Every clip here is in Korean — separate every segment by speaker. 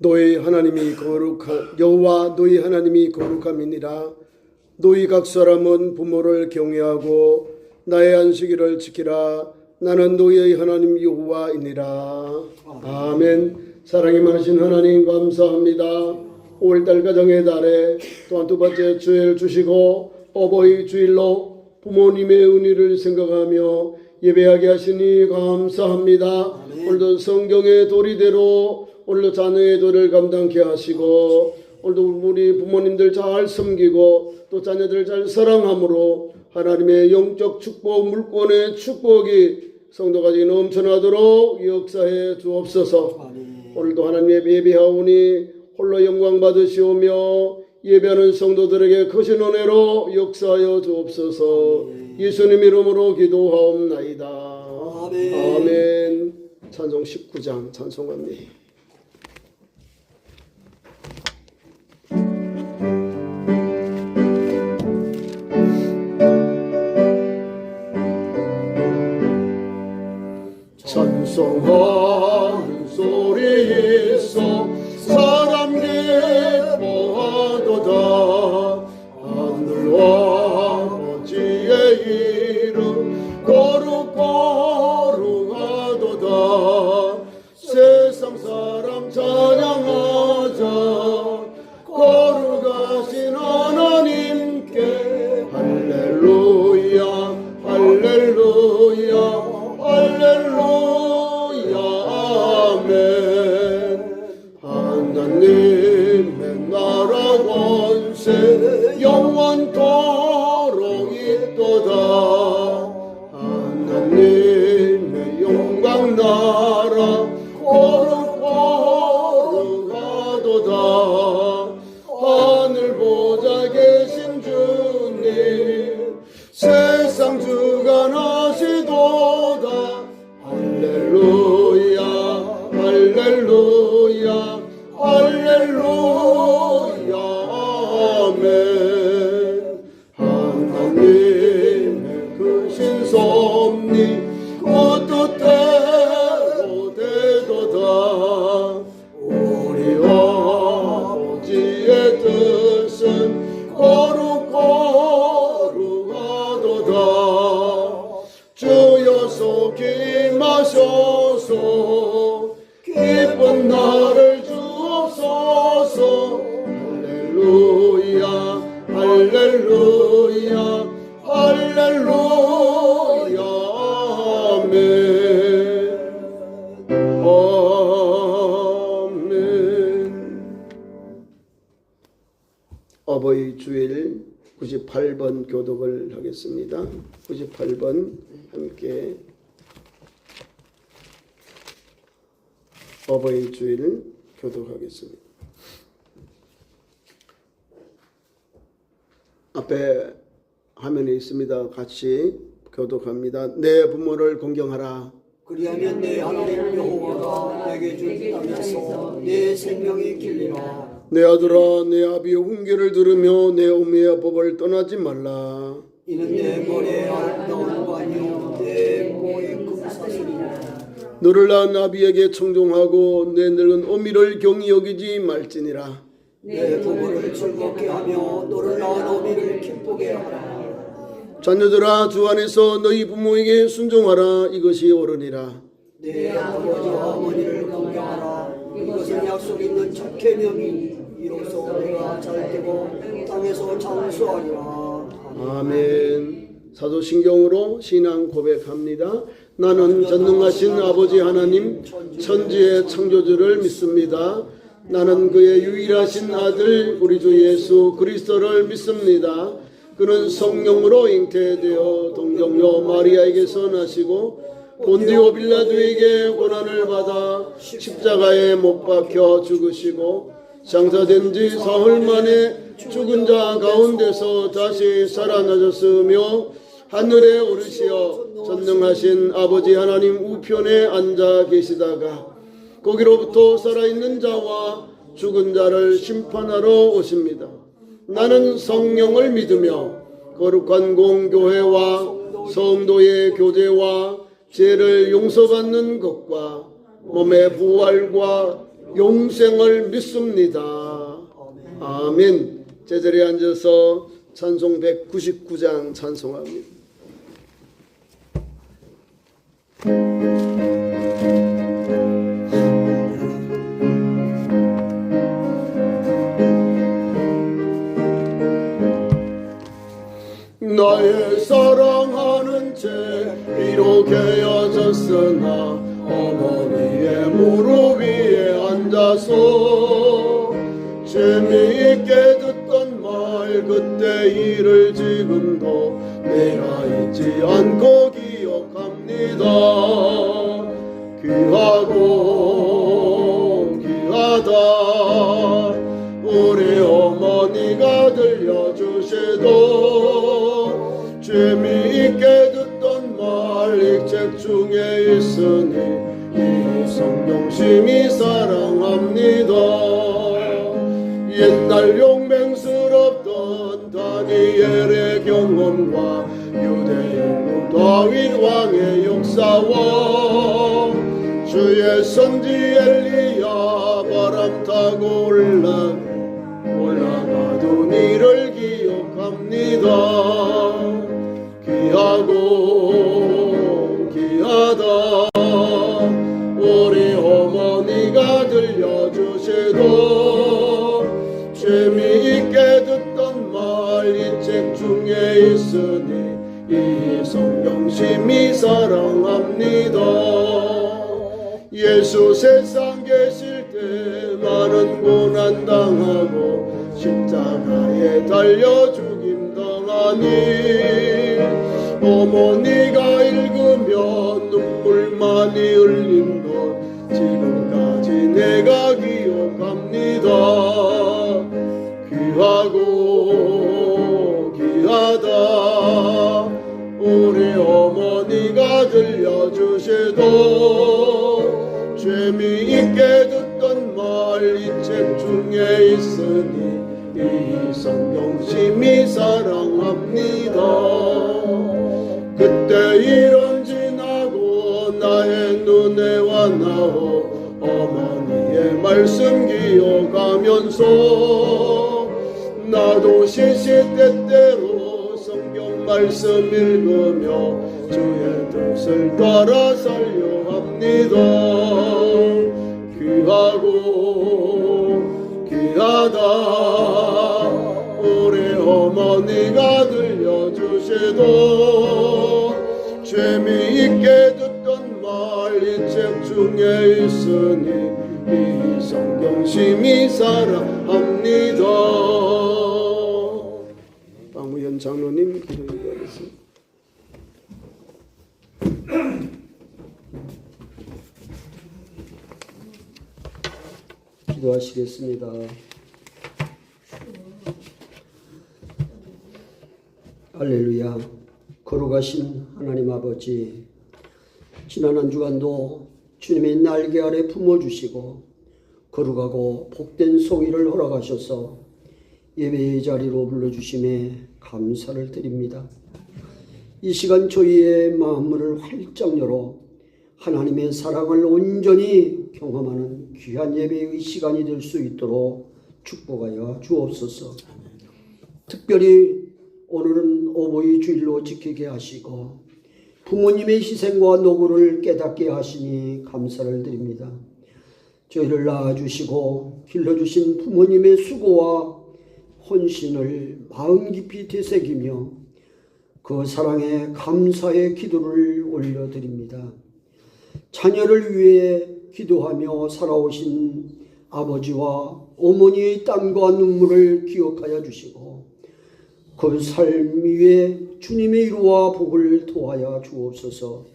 Speaker 1: 너희 하나님이 여호와 너희 하나님이 거룩함이니라. 너희 각 사람은 부모를 경외하고 나의 안식일을 지키라. 나는 너희의 하나님 여호와이니라. 아멘. 사랑이 많으신 하나님 감사합니다. 5월달 가정의 달에 또한 두 번째 주일 주시고 어버이 주일로 부모님의 은혜를 생각하며 예배하게 하시니 감사합니다. 오늘도 성경의 도리대로 오늘도 자녀의 도를 감당케 하시고 오늘도 우리 부모님들 잘 섬기고 또 자녀들 잘 사랑함으로 하나님의 영적 축복, 물권의 축복이 성도까지 넘쳐나도록 역사해 주옵소서. 오늘도 하나님의 예배하오니 홀로 영광 받으시오며 예배하는 성도들에게 크신 은혜로 역사하여 주옵소서. 예수님 이름으로 기도하옵나이다. 아멘. 찬송 19장 찬송합니다. 찬송하는 소리 있어 사람 기뻐하도다. 하늘과 아버지의 이름 거룩거룩하도다. 세상 사람 찬양하자. 거룩하신 하나님께 할렐루야 할렐루야 할렐루야 아멘. 하나님의 나라 권세 영원토록 있도다. 하나님의 영광 나라 거룩거룩하도다. 하늘 보좌 계신 주님 세상 주관하시도다. 할렐루야 할렐루야 할렐루야 아멘. 하나님의 크신 섭리 그 뜻대로 되도다. 우리 아버지의 뜻은 거룩거룩하도다. 주여 속히 임하소서. 기쁜 날을 주옵소서. 할렐루야 할렐루야 할렐루야 아멘. 아멘. 어버이 주일 98번 교독을 하겠습니다. 98번 함께 어버이 주일 교독하겠습니다. 앞에 화면에 있습니다. 같이 교독합니다. 내 부모를 공경하라.
Speaker 2: 그리하면 내 하나님 여호와가 내게 준 땅에서 내 생명이 길리라.
Speaker 1: 내 아들아 내 아비의 훈계를 들으며 내 어머니의 법을 떠나지 말라.
Speaker 2: 이는 내 머리에 아름다운 관이요 내 몸에 금사슬이라.
Speaker 1: 너를 낳은 아비에게 청종하고 내 늙은 어미를 경히 여기지 말지니라.
Speaker 2: 내 부모를 즐겁게 하며 너를 낳은 어미를 기쁘게 하라.
Speaker 1: 자녀들아 주 안에서 너희 부모에게 순종하라. 이것이 옳으니라.
Speaker 2: 내 아버지와 어머니를 공경하라. 이것은 약속 있는 첫 계명이니 이로써 내가 잘되고 땅에서 장수하리라.
Speaker 1: 아멘. 사도신경으로 신앙 고백합니다. 나는 전능하신 아버지 하나님 천지의 창조주를 믿습니다. 나는 그의 유일하신 아들 우리 주 예수 그리스도를 믿습니다. 그는 성령으로 잉태되어 동정녀 마리아에게서 나시고 본디오 빌라도에게 고난을 받아 십자가에 못 박혀 죽으시고 장사된 지 사흘 만에 죽은 자 가운데서 다시 살아나셨으며 하늘에 오르시어 전능하신 아버지 하나님 우편에 앉아 계시다가 거기로부터 살아있는 자와 죽은 자를 심판하러 오십니다. 나는 성령을 믿으며 거룩한 공교회와 성도의 교제와 죄를 용서받는 것과 몸의 부활과 용생을 믿습니다. 아멘. 제자리에 앉아서 찬송 199장 찬송합니다. 나의 사랑하는 채 비록 헤어졌으나 어머니의 무릎 위에 앉아서 재미있게 듣던 말 그때 일을 지금도 내가 잊지 않고 기억합니다. 귀하고 귀하다 우리 어머니가 들려주시던 재미있게 듣던 말 이 책 중에 있으니 이 성경 심히 사랑합니다. 옛날 용맹스럽던 다니엘의 경험과 유대인 다윗 왕의 역사와 주의 선지 엘리야 바람 타고 올라가던 일을 기억합니다. 귀하고 귀하다 우리 어머니가 들려주시던 재미있게 듣던 말 이 책 중에 있으니 이 성경 심히 사랑합니다. 예수 세상 계실 때 많은 고난 당하고 십자가에 달려 죽임 당하니 어머니가 읽으며 눈물 많이 흘린 것 지금까지 내가 기억합니다. 귀하고 귀하다 우리 어머니가 들려주시던 재미있게 듣던 말 이 책 중에 있으니 이 성경 심히 사랑합니다. 그때 일은 지나고 나의 눈에 와나오 어머니의 말씀 기억하면서 나도 시시때때로 성경 말씀 읽으며 주의 뜻을 따라 살려 합니다. 귀하고 귀하다 우리 어머니가 들려주시던 재미있게 듣던 말 이 책 중에 있으니 이 성경 심히 사랑합니다. 박무현 장로님 기도드리겠습니다. 기도하시겠습니다. 할렐루야. 거룩하신 하나님 아버지, 지난 한 주간도 주님의 날개 아래 품어주시고 거룩하고 복된 송이를 허락하셔서 예배의 자리로 불러주심에 감사를 드립니다. 이 시간 저희의 마음을 활짝 열어 하나님의 사랑을 온전히 경험하는 귀한 예배의 시간이 될 수 있도록 축복하여 주옵소서. 특별히 오늘은 어버이 주일로 지키게 하시고 부모님의 희생과 노고를 깨닫게 하시니 감사를 드립니다. 저희를 낳아주시고 길러주신 부모님의 수고와 헌신을 마음 깊이 되새기며 그 사랑에 감사의 기도를 올려드립니다. 자녀를 위해 기도하며 살아오신 아버지와 어머니의 땀과 눈물을 기억하여 주시고 그 삶 위에 주님의 이루와 복을 도하여 주옵소서.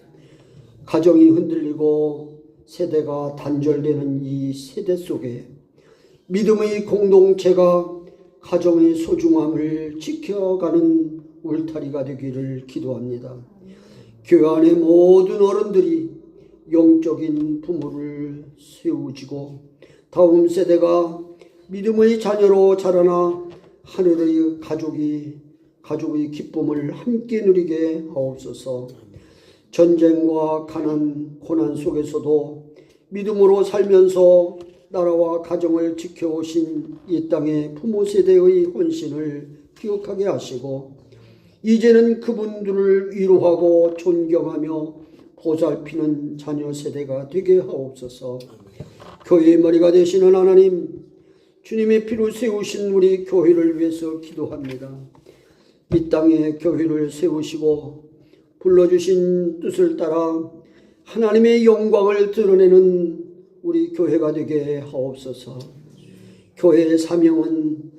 Speaker 1: 가정이 흔들리고 세대가 단절되는 이 세대 속에 믿음의 공동체가 가정의 소중함을 지켜가는 울타리가 되기를 기도합니다. 교회 안의 모든 어른들이 영적인 부모를 세우시고 다음 세대가 믿음의 자녀로 자라나 하늘의 가족의 기쁨을 함께 누리게 하옵소서. 전쟁과 가난, 고난 속에서도 믿음으로 살면서
Speaker 2: 나라와 가정을 지켜오신 이 땅의 부모 세대의 헌신을 기억하게 하시고 이제는 그분들을 위로하고 존경하며 보살피는 자녀 세대가 되게 하옵소서. 교회의 머리가 되시는 하나님, 주님의 피로 세우신 우리 교회를 위해서 기도합니다. 이 땅에 교회를 세우시고 불러주신 뜻을 따라 하나님의 영광을 드러내는 우리 교회가 되게 하옵소서. 교회의 사명은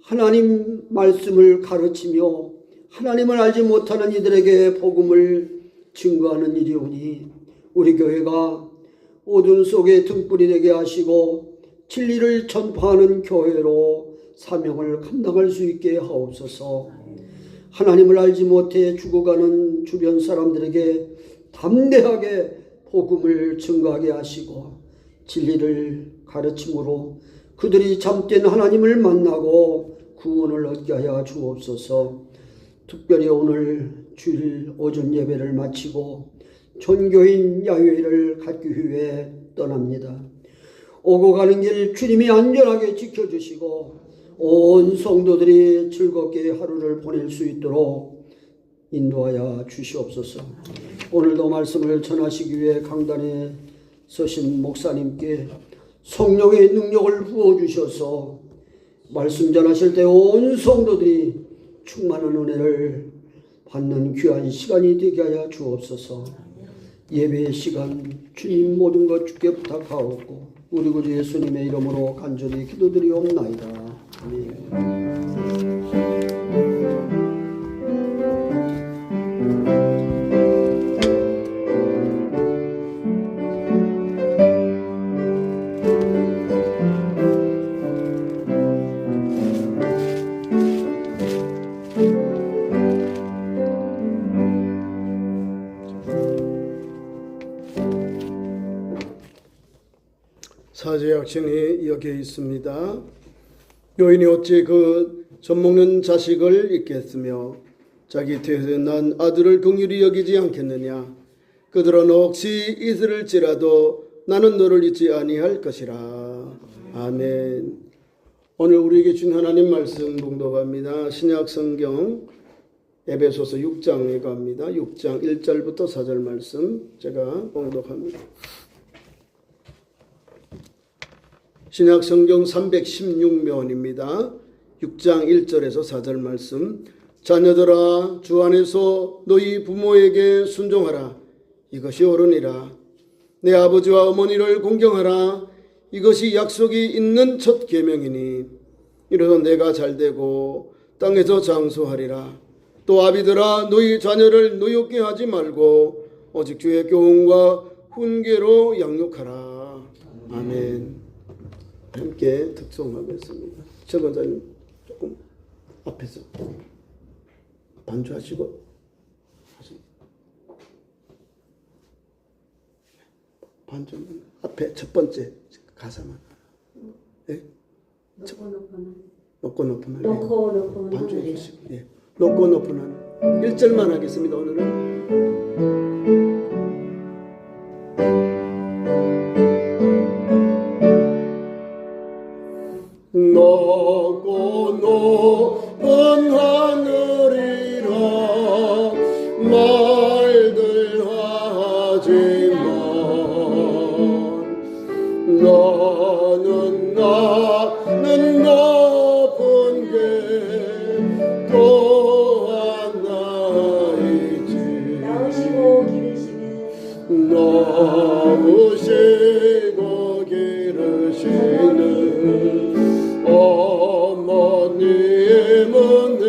Speaker 2: 하나님 말씀을 가르치며 하나님을 알지 못하는 이들에게 복음을 증거하는 일이오니 우리 교회가 어둠 속에 등불이 되게 하시고 진리를 전파하는 교회로 사명을 감당할 수 있게 하옵소서. 하나님을 알지 못해 죽어가는 주변 사람들에게 담대하게 복음을 증거하게 하시고 진리를 가르침으로 그들이 참된 하나님을 만나고 구원을 얻게 하여 주옵소서. 특별히 오늘 주일 오전 예배를 마치고 전교인 야외를 갖기 위해 떠납니다. 오고 가는 길 주님이 안전하게 지켜주시고 온 성도들이 즐겁게 하루를 보낼 수 있도록 인도하여 주시옵소서. 오늘도 말씀을 전하시기 위해 강단에 서신 목사님께 성령의 능력을 부어주셔서 말씀 전하실 때 온 성도들이 충만한 은혜를 받는 귀한 시간이 되게 하여 주옵소서. 예배의 시간 주님 모든 것 주께 부탁하옵고 우리 구주 예수님의 이름으로 간절히 기도드리옵나이다. 아멘.
Speaker 1: 사제약신이 여기에 있습니다. 여인이 어찌 그 젖먹는 자식을 잊겠으며 자기 태어난 아들을 긍휼히 여기지 않겠느냐. 그들은 혹시 잊을지라도 나는 너를 잊지 아니할 것이라. 아멘. 오늘 우리에게 준 하나님 말씀 봉독합니다. 신약성경 에베소서 6장에 갑니다. 6장 1절부터 4절 말씀 제가 봉독합니다. 신약성경 316면입니다. 6장 1절에서 4절 말씀. 자녀들아 주 안에서 너희 부모에게 순종하라. 이것이 옳으니라. 내 아버지와 어머니를 공경하라. 이것이 약속이 있는 첫 계명이니 이로써 내가 잘되고 땅에서 장수하리라. 또 아비들아 너희 자녀를 노엽게 하지 말고 오직 주의 교훈과 훈계로 양육하라. 아멘. 함께 특송하겠습니다. 최권자님 조금 앞에서 반주하시고 반주는 앞에 첫 번째 가사만. 예? 높고 높은 하늘. 반주해 주시고. 예. 높고 높은 하늘. 1절만 하겠습니다. 오늘은. 높고 높은 하늘이라 말들 하지만 나는 높은 게 또한 나이지.
Speaker 3: 나으시고 기르시는
Speaker 1: 나으시고 기르시는 어머님은 내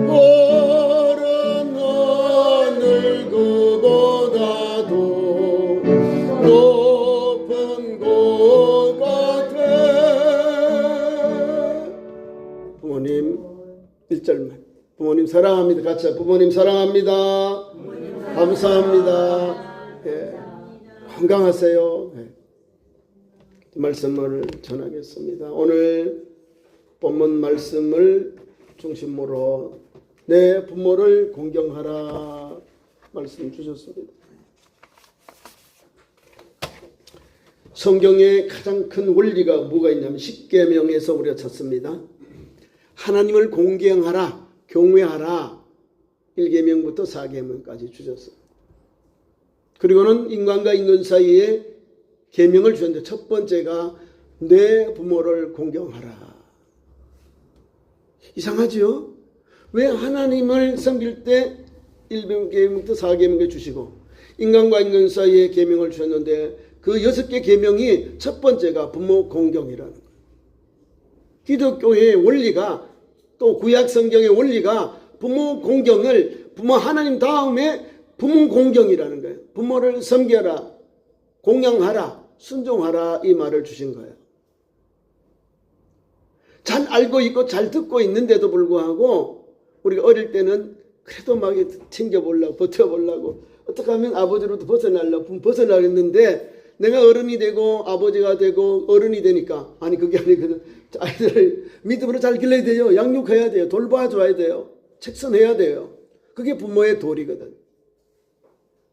Speaker 1: 오른 하늘 그보다도 높은 곳 같아. 부모님 1절만. 부모님 사랑합니다. 같이 부모님 사랑합니다. 감사합니다. 예. 건강하세요. 예. 말씀을 전하겠습니다. 오늘 본문 말씀을 중심으로 내 부모를 공경하라 말씀 주셨습니다. 성경의 가장 큰 원리가 뭐가 있냐면 십계명에서 우리가 찾습니다. 하나님을 공경하라, 경외하라. 1계명부터 4계명까지 주셨어요. 그리고는 인간과 인간 사이에 계명을 주셨는데 첫 번째가 내 부모를 공경하라. 이상하죠? 왜 하나님을 섬길 때 1계명부터 4계명을 주시고 인간과 인간 사이에 계명을 주셨는데 그 6개 계명이 첫 번째가 부모 공경이라는 거예요. 기독교의 원리가 또 구약 성경의 원리가 부모 공경을 부모 하나님 다음에 부모 공경이라는 거예요. 부모를 섬겨라, 공양하라, 순종하라 이 말을 주신 거예요. 잘 알고 있고 잘 듣고 있는데도 불구하고 우리가 어릴 때는 그래도 막 챙겨보려고 버텨보려고 어떻게 하면 아버지로부터 벗어나려고 벗어나겠는데 내가 어른이 되고 아버지가 되고 어른이 되니까 아니 그게 아니거든. 아이들을 믿음으로 잘 길러야 돼요. 양육해야 돼요. 돌봐줘야 돼요. 책선해야 돼요. 그게 부모의 도리거든.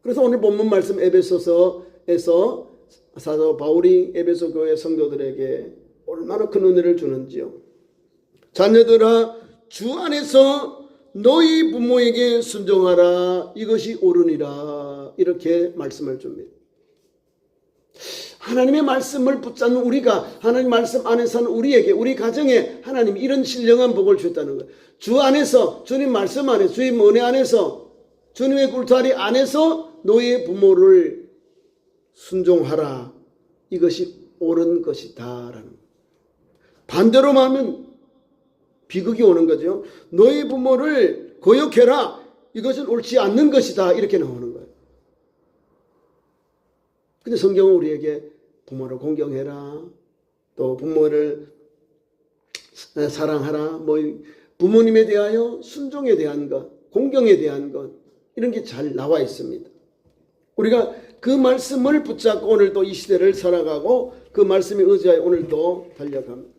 Speaker 1: 그래서 오늘 본문 말씀 에베소서에서 사도 바울이 에베소 교회 성도들에게 얼마나 큰 은혜를 주는지요. 자녀들아 주 안에서 너희 부모에게 순종하라. 이것이 옳으니라. 이렇게 말씀을 줍니다. 하나님의 말씀을 붙잡는 우리가 하나님 말씀 안에 사는 우리에게 우리 가정에 하나님이 이런 신령한 복을 주셨다는 거예요. 주 안에서 주님 말씀 안에서 주님 은혜 안에서 주님의 굴타리 안에서 너의 부모를 순종하라. 이것이 옳은 것이다 라는 거예요. 반대로 하면 비극이 오는 거죠. 너희 부모를 거역해라. 이것은 옳지 않는 것이다. 이렇게 나오는 거예요. 근데 성경은 우리에게 부모를 공경해라. 또 부모를 사랑하라. 뭐 부모님에 대하여 순종에 대한 것, 공경에 대한 것 이런 게 잘 나와 있습니다. 우리가 그 말씀을 붙잡고 오늘도 이 시대를 살아가고 그 말씀에 의지하여 오늘도 달려갑니다.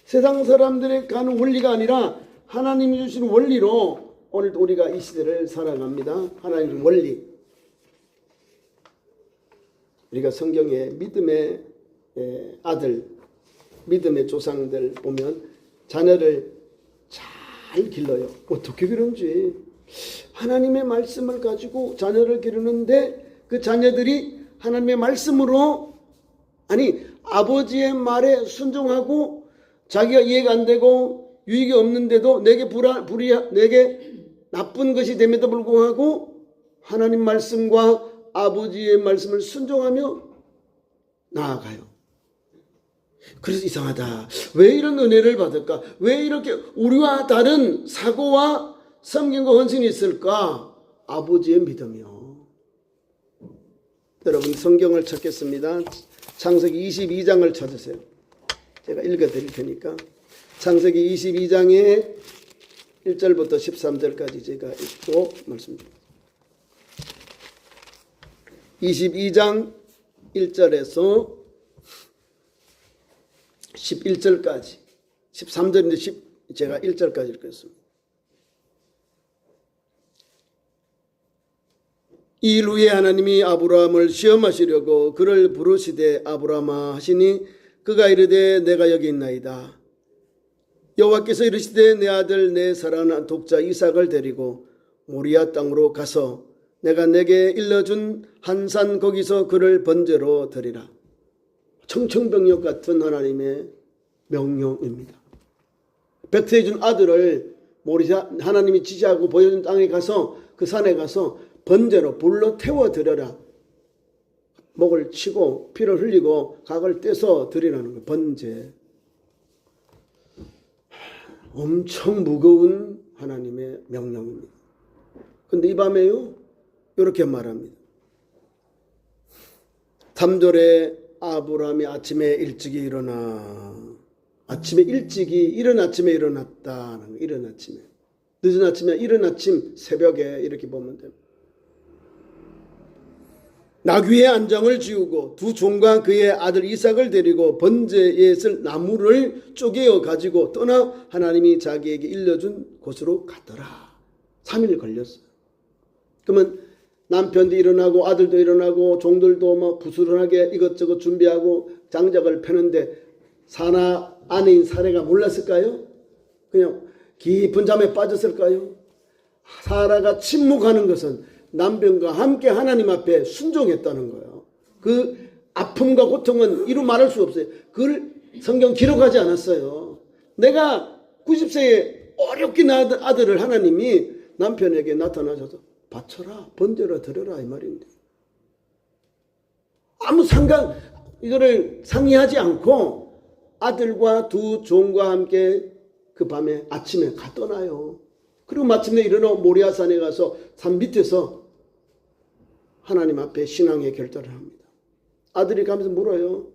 Speaker 1: 세상 사람들의 가는 원리가 아니라 하나님이 주신 원리로 오늘도 우리가 이 시대를 살아갑니다. 하나님의 원리. 우리가 성경의 믿음의 아들, 믿음의 조상들 보면 자녀를 잘 길러요. 어떻게 그런지. 하나님의 말씀을 가지고 자녀를 기르는데 그 자녀들이 하나님의 말씀으로 아니 아버지의 말에 순종하고 자기가 이해가 안 되고 유익이 없는데도 내게 내게 나쁜 것이 됨에도 불구하고 하나님 말씀과 아버지의 말씀을 순종하며 나아가요. 그래서 이상하다. 왜 이런 은혜를 받을까? 왜 이렇게 우리와 다른 사고와 섬김과 헌신이 있을까? 아버지의 믿음이요. 여러분 성경을 찾겠습니다. 창세기 22장을 찾으세요. 제가 읽어드릴 테니까 창세기 22장의 1절부터 13절까지 제가 읽고 말씀드립니다. 22장 1절에서 11절까지 13절인데 제가 1절까지 읽겠습니다. 이 일 후에 하나님이 아브라함을 시험하시려고 그를 부르시되 아브라함아 하시니 그가 이르되 내가 여기 있나이다. 여호와께서 이르시되 내 아들 내 사랑하는 독자 이삭을 데리고 모리아 땅으로 가서 내가 내게 일러준 한 산 거기서 그를 번제로 드리라. 청천벽력 같은 하나님의 명령입니다. 백세해준 아들을 모리아 하나님이 지시하고 보여준 땅에 가서 그 산에 가서 번제로 불로 태워 드려라. 목을 치고 피를 흘리고 각을 떼서 드리라는 거예요. 번제. 엄청 무거운 하나님의 명령입니다. 근데 이 밤에요 이렇게 말합니다. 3절에 아브라함이 아침에 일찍이 일어나 아침에 일찍이 이른 아침에 일어났다. 이른 아침에 늦은 아침에 이른 아침 새벽에 이렇게 보면 됩니다. 나귀의 안장을 지우고 두 종과 그의 아들 이삭을 데리고 번제에 쓸 나무를 쪼개어 가지고 떠나 하나님이 자기에게 일러준 곳으로 갔더라. 3일 걸렸어요. 그러면 남편도 일어나고 아들도 일어나고 종들도 뭐 부스런하게 이것저것 준비하고 장작을 펴는데 사나 아내인 사례가 몰랐을까요? 그냥 깊은 잠에 빠졌을까요? 사라가 침묵하는 것은 남편과 함께 하나님 앞에 순종했다는 거예요. 그 아픔과 고통은 이루 말할 수 없어요. 그걸 성경 기록하지 않았어요. 내가 90세에 어렵게 낳은 아들을 하나님이 남편에게 나타나셔서 바쳐라, 번제라, 드려라 이 말인데 아무 이거를 상의하지 않고 아들과 두 종과 함께 그 밤에 아침에 가 떠나요. 그리고 마침내 일어나 모리아산에 가서 산 밑에서 하나님 앞에 신앙의 결단을 합니다. 아들이 가면서 물어요.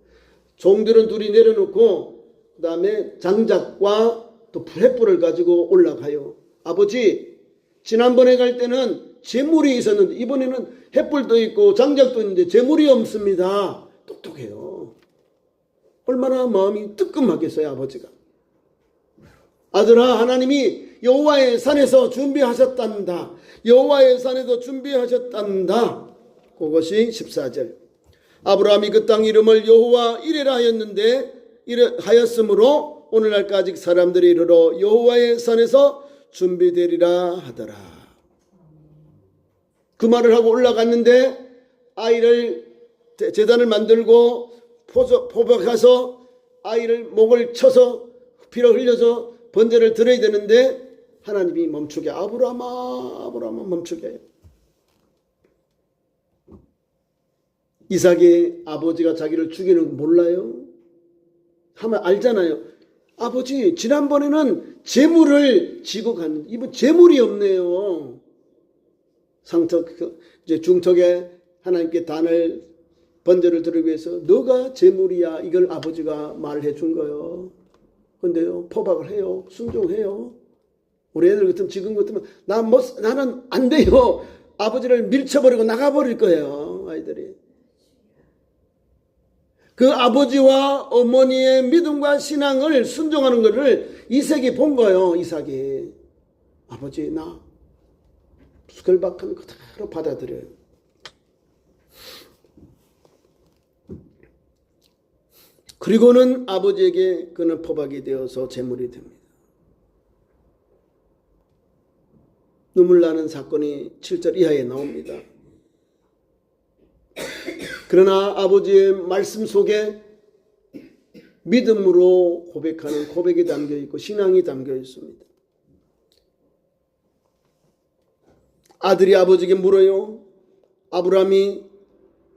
Speaker 1: 종들은 둘이 내려놓고 그 다음에 장작과 또 횃불을 가지고 올라가요. 아버지, 지난번에 갈 때는 재물이 있었는데 이번에는 횃불도 있고 장작도 있는데 재물이 없습니다. 똑똑해요. 얼마나 마음이 뜨끔하겠어요, 아버지가. 아들아, 하나님이 여호와의 산에서 준비하셨단다. 여호와의 산에서 준비하셨단다. 그것이 14절. 아브라함이 그 땅 이름을 여호와 이레라 하였는데 하였으므로 오늘날까지 사람들이 이르러 여호와의 산에서 준비되리라 하더라. 그 말을 하고 올라갔는데 아이를 제단을 만들고 포박해서 아이를 목을 쳐서 피를 흘려서 번제를 드려야 되는데 하나님이 멈추게 아브라함아 멈추게 해요. 이삭의 아버지가 자기를 죽이는 거 몰라요? 하면 알잖아요. 아버지, 지난번에는 재물을 지고 갔는데 이번 재물이 없네요. 이제 중턱에 하나님께 단을 번제를 드리기 위해서 너가 재물이야 이걸 아버지가 말해 준 거예요. 근데요, 포박을 해요. 순종해요. 우리 애들 같으면 지금 같으면 나는 안 돼요. 아버지를 밀쳐버리고 나가버릴 거예요. 아이들이. 그 아버지와 어머니의 믿음과 신앙을 순종하는 것을 이삭이 본 거예요. 이삭이. 아버지, 나 결박하는 그대로 받아들여요. 그리고는 아버지에게 그는 포박이 되어서 제물이 됩니다. 눈물 나는 사건이 7절 이하에 나옵니다. 그러나 아버지의 말씀 속에 믿음으로 고백하는 고백이 담겨 있고 신앙이 담겨 있습니다. 아들이 아버지에게 물어요. 아브라함이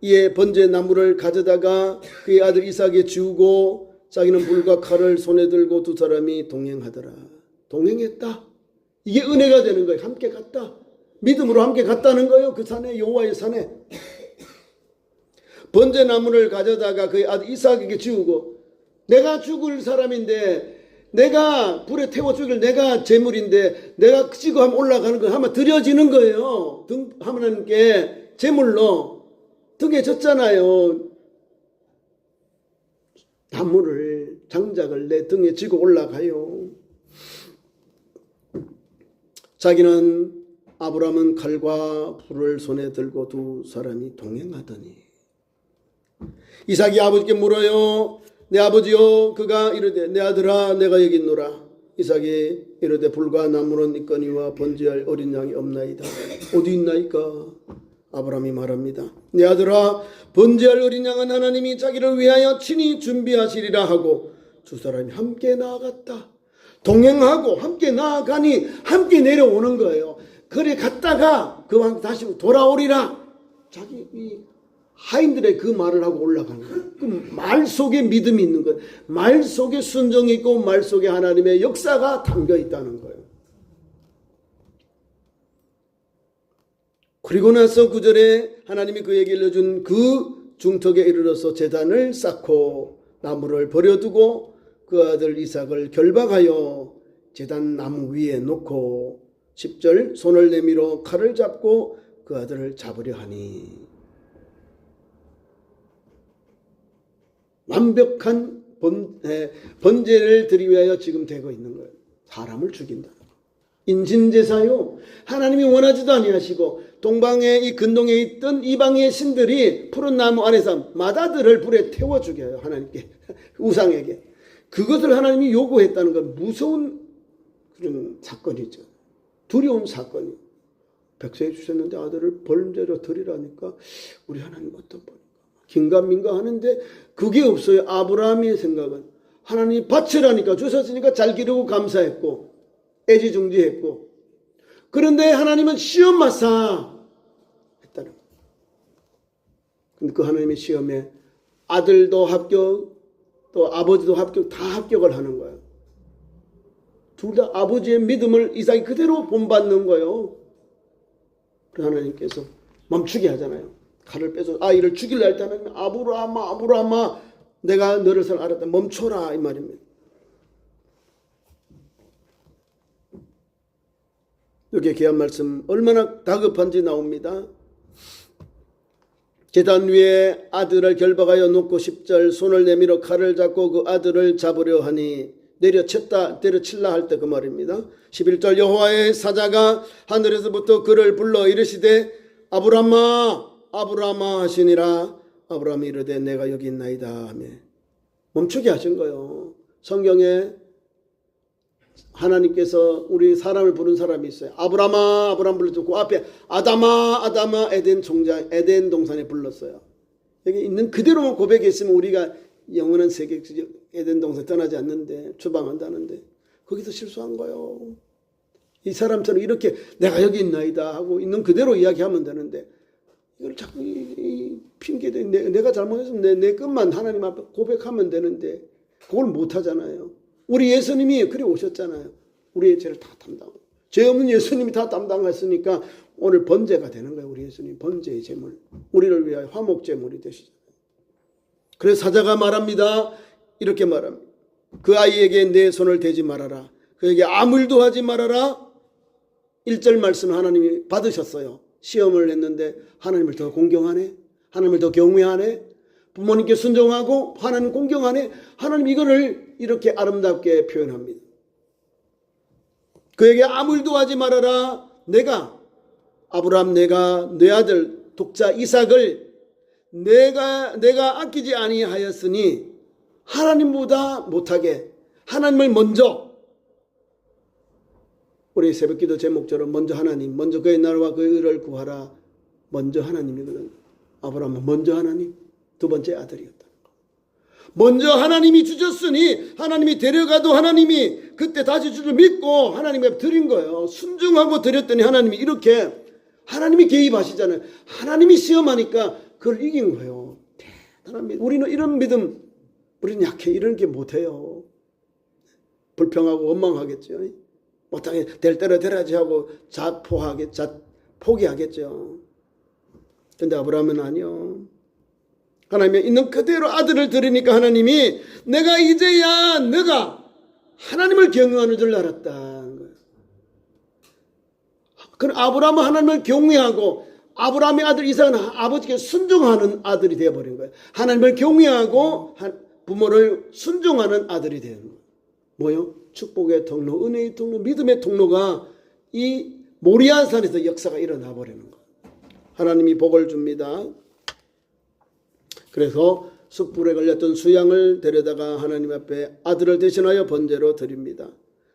Speaker 1: 이에 번제 나무를 가져다가 그의 아들 이삭에 지우고 자기는 물과 칼을 손에 들고 두 사람이 동행하더라. 동행했다. 이게 은혜가 되는 거예요. 함께 갔다. 믿음으로 함께 갔다는 거예요. 그 산에, 여호와의 산에. 번제 나무를 가져다가 그의 아들 이삭에게 지우고 내가 죽을 사람인데 내가 불에 태워 죽일 내가 제물인데 내가 지고 하면 올라가는 거 하면 드려지는 거예요. 하나님께 제물로 등에 졌잖아요. 나무를 장작을 내 등에 지고 올라가요. 자기는 아브라함은 칼과 불을 손에 들고 두 사람이 동행하더니 이삭이 아버지께 물어요. 내 아버지요. 그가 이르되 내 아들아 내가 여기 있노라. 이삭이 이르되 불과 나무는 있거니와 번제할 어린 양이 없나이다. 어디 있나이까? 아브라함이 말합니다. 내 아들아 번제할 어린 양은 하나님이 자기를 위하여 친히 준비하시리라 하고 두 사람이 함께 나아갔다. 동행하고 함께 나아가니 함께 내려오는 거예요. 그래 갔다가 그만 다시 돌아오리라. 자기 이 하인들의 그 말을 하고 올라가는 거예요. 그 말 속에 믿음이 있는 거예요. 말 속에 순종이 있고 말 속에 하나님의 역사가 담겨 있다는 거예요. 그리고 나서 9절에 하나님이 그에게 일러준 그 중턱에 이르러서 제단을 쌓고 나무를 버려두고 그 아들 이삭을 결박하여 제단 나무 위에 놓고 10절 손을 내밀어 칼을 잡고 그 아들을 잡으려 하니 완벽한 번제를 드리기 위하여 지금 되고 있는 거예요. 사람을 죽인다. 인신제사요. 하나님이 원하지도 아니하시고 동방의 이 근동에 있던 이방의 신들이 푸른 나무 안에서 맏아들을 불에 태워 죽여요. 하나님께 우상에게. 그것을 하나님이 요구했다는 건 무서운 그런 사건이죠. 두려운 사건이. 백성이 주셨는데 아들을 번제로 드리라니까 우리 하나님 어떤 분인가. 긴가민가 하는데 그게 없어요. 아브라함의 생각은. 하나님이 바치라니까 주셨으니까 잘 기르고 감사했고 애지중지했고. 그런데 하나님은 시험마사 했다는 거예요. 근데 그 하나님의 시험에 아들도 합격 또 아버지도 합격 다 합격을 하는 거예요. 둘 다 아버지의 믿음을 이삭이 그대로 본받는 거예요. 그래서 하나님께서 멈추게 하잖아요. 칼을 빼서 아이를 죽이려 할 때는 아브라함아 아브라함아 내가 너를 잘 알았다. 멈춰라 이 말입니다. 이렇게 귀한 말씀 얼마나 다급한지 나옵니다. 제단 위에 아들을 결박하여 놓고 10절 손을 내밀어 칼을 잡고 그 아들을 잡으려 하니 때려칠라 할 때 그 말입니다. 11절 여호와의 사자가 하늘에서부터 그를 불러 이르시되 아브라함아 아브라함아 하시니라. 아브라함이 이르되 내가 여기 있나이다 하며 멈추게 하신 거예요. 성경에 하나님께서 우리 사람을 부른 사람이 있어요. 아브라함아 아브라함 불렀고 그 앞에 아담아 아담아 에덴 동산에 불렀어요. 여기 있는 그대로만 고백했으면 우리가 영원한 세계 에덴 동산 떠나지 않는데 추방한다는데 거기서 실수한 거예요. 이 사람처럼 이렇게 내가 여기 있나이다 하고 있는 그대로 이야기하면 되는데 이걸 자꾸 핑계대 내가 잘못했으면 내 것만 하나님 앞에 고백하면 되는데 그걸 못하잖아요. 우리 예수님이 그래 오셨잖아요. 우리의 죄를 다 담당하고 죄 없는 예수님이 다 담당했으니까 오늘 번제가 되는 거예요. 우리 예수님 번제의 제물 우리를 위하여 화목제물이 되시잖아요. 그래서 사자가 말합니다. 이렇게 말합니다. 그 아이에게 내 손을 대지 말아라. 그에게 아무 일도 하지 말아라. 1절 말씀 하나님이 받으셨어요. 시험을 했는데 하나님을 더 공경하네. 하나님을 더 경외하네. 부모님께 순종하고 하나님 공경하네. 하나님 이거를 이렇게 아름답게 표현합니다. 그에게 아무 일도 하지 말아라. 내가 아브라함 내가 내 아들 독자 이삭을 내가 아끼지 아니하였으니 하나님보다 못하게 하나님을 먼저 우리 새벽기도 제목처럼 먼저 하나님 먼저 그의 나라와 그의 의를 구하라. 먼저 하나님이거든. 아브라함은 먼저 하나님 두 번째 아들이었다. 먼저 하나님이 주셨으니 하나님이 데려가도 하나님이 그때 다시 주를 믿고 하나님께 드린 거예요. 순종하고 드렸더니 하나님이 이렇게 하나님이 개입하시잖아요. 하나님이 시험하니까 그걸 이긴 거예요. 대단한 믿음. 우리는 이런 믿음 우리는 약해. 이런 게 못해요. 불평하고 원망하겠죠. 못하게 될 대로 되라지 하고 포기하겠죠. 근데 아브라함은 아니요. 하나님이 있는 그대로 아들을 드리니까 하나님이 내가 이제야 너가 하나님을 경외하는 줄 알았다는 거예요. 그럼 아브라함은 하나님을 경외하고 아브라함의 아들 이삭은 아버지께 순종하는 아들이 되어버린 거예요. 하나님을 경외하고 부모를 순종하는 아들이 되는 거예요. 뭐요? 축복의 통로, 은혜의 통로, 믿음의 통로가 이 모리아산에서 역사가 일어나 버리는 거예요. 하나님이 복을 줍니다. 그래서 숯불에 걸렸던 수양을 데려다가 하나님 앞에 아들을 대신하여 번제로 드립니다.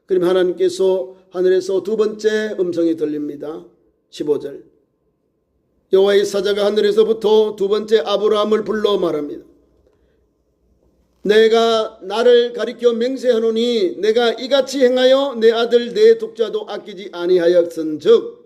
Speaker 1: 그럼 하나님께서 하늘에서 두 번째 음성이 들립니다. 15절 여호와의 사자가 하늘에서부터 두 번째 아브라함을 불러 말합니다. 내가 나를 가리켜 맹세하노니 내가 이같이 행하여 내 아들 내 독자도 아끼지 아니하였은즉